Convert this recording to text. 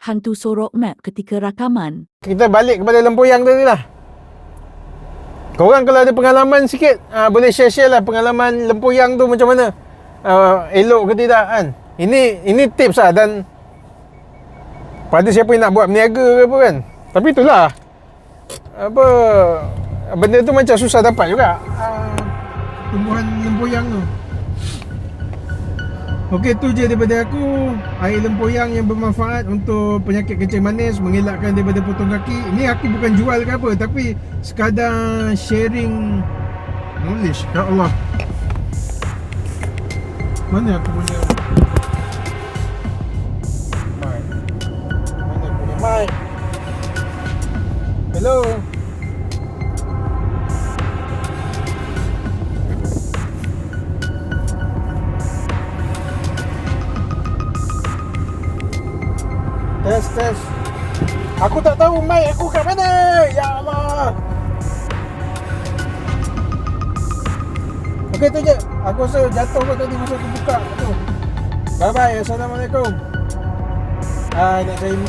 hantu sorok map ketika rakaman. Kita balik kepada lempoyang tadi lah. Korang kalau ada pengalaman sikit, boleh share-share lah pengalaman lempoyang tu macam mana. Elok ke tidak kan. Ini tips lah, dan pada siapa yang nak buat berniaga ke apa kan. Tapi itulah, benda tu macam susah dapat juga, tumbuhan lempoyang tu. Okey, tu je daripada aku. Air lempoyang yang bermanfaat untuk penyakit kencing manis, mengelakkan daripada potong kaki. Ini aku bukan jual ke apa, tapi sekadar sharing knowledge. Ya Allah, mana aku punya mic? Mana aku punya mic? Hello. Tes. Aku tak tahu mic aku kat mana. Ya Allah. Okey, tu je. Aku rasa jatuh kau tadi masa aku buka tu. Bye bye. Assalamualaikum. Nak cari